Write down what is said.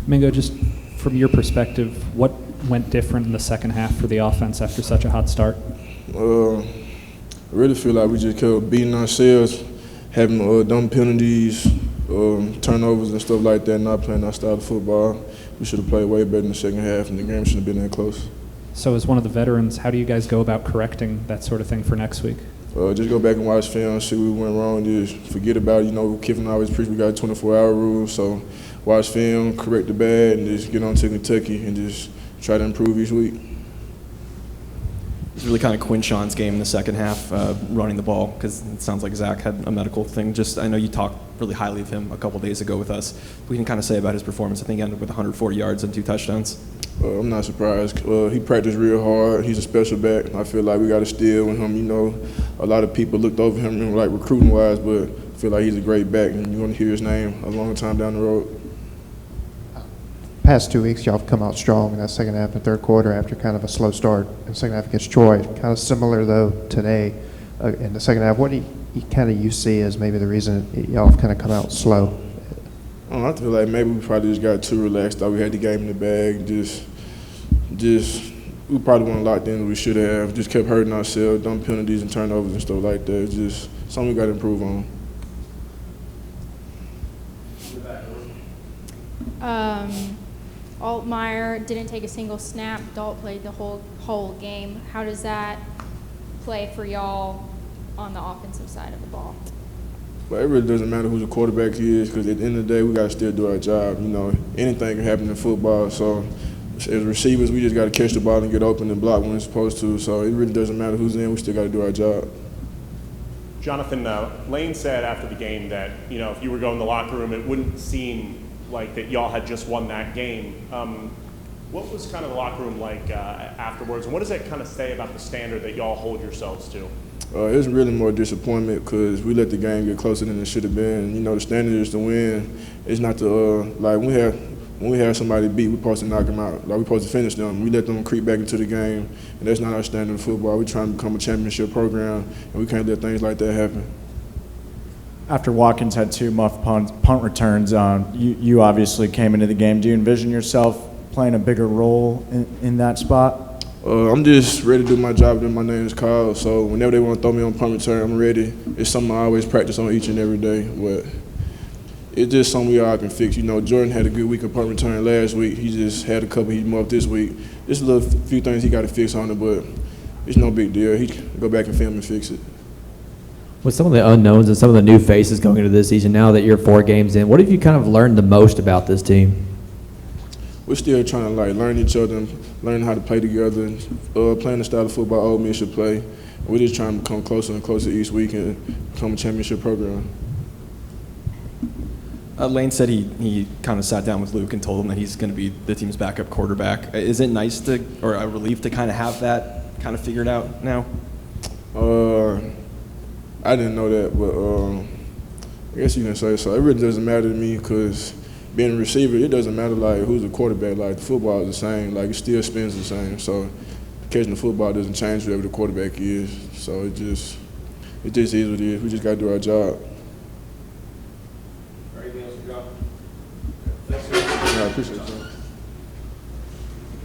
Mingo, just from your perspective, what went different in the second half for the offense after such a hot start? I really feel like we just kept beating ourselves, having dumb penalties, turnovers and stuff like that, not playing our style of football. We should have played way better in the second half, and the game shouldn't have been that close. So as one of the veterans, how do you guys go about correcting that sort of thing for next week? Just go back and watch film, see what went wrong, just forget about it. You know, Kiffin always preach we got a 24-hour rule, so watch film, correct the bad, and just get on to Kentucky and just try to improve each week. It's really kind of Quinshon's game in the second half, running the ball, because it sounds like Zach had a medical thing. Just, I know you talked really highly of him a couple days ago with us. We can kind of say about his performance. I think he ended up with 140 yards and 2 touchdowns. I'm not surprised. He practiced real hard. He's a special back. I feel like we got to steal with him. You know, a lot of people looked over him, like recruiting-wise, but I feel like he's a great back, and you're going to hear his name a long time down the road. Past 2 weeks, y'all have come out strong in that second half and third quarter after kind of a slow start in the second half against Troy. Kind of similar, though, today in the second half. What do you see as maybe the reason y'all have kind of come out slow? I feel like maybe we probably just got too relaxed. Thought we had the game in the bag. Just we probably weren't locked in as we should have. Just kept hurting ourselves, dumb penalties and turnovers and stuff like that. It's just something we got to improve on. Altmaier didn't take a single snap. Dalt played the whole game. How does that play for y'all on the offensive side of the ball? But it really doesn't matter who the quarterback is, because at the end of the day, we got to still do our job. You know, anything can happen in football. So as receivers, we just got to catch the ball and get open and block when we're supposed to. So it really doesn't matter who's in. We still got to do our job. Jonathan, Lane said after the game that, you know, if you were going in the locker room, it wouldn't seem like that y'all had just won that game. What was kind of the locker room like afterwards, and what does that kind of say about the standard that y'all hold yourselves to? It's really more disappointment because we let the game get closer than it should have been. You know, the standard is to win. It's not to like when we have somebody beat, we're supposed to knock them out. Like we're supposed to finish them. We let them creep back into the game, and that's not our standard of football. We're trying to become a championship program, and we can't let things like that happen. After Watkins had 2 muff punt returns, you obviously came into the game. Do you envision yourself playing a bigger role in that spot? I'm just ready to do my job. Then my name is called. So whenever they want to throw me on punt return, I'm ready. It's something I always practice on each and every day. But it's just something we all can fix. You know, Jordan had a good week of punt return last week. He just had a couple he muffed this week. Just a little few things he got to fix on it, but it's no big deal. He can go back and film and fix it. With some of the unknowns and some of the new faces going into this season, now that you're 4 games in, what have you kind of learned the most about this team? We're still trying to like learn each other and learn how to play together and playing the style of football Ole Miss should play. We're just trying to become closer and closer each week and become a championship program. Lane said he kind of sat down with Luke and told him that he's going to be the team's backup quarterback. Is it nice to, or a relief to kind of have that kind of figured out now? I didn't know that, but I guess you can say so. It really doesn't matter to me because being a receiver, it doesn't matter like who's the quarterback. Like the football is the same. Like it still spins the same. So catching the football doesn't change whoever the quarterback is. So it just is what it is. We just got to do our job. Anything else you got? I appreciate it.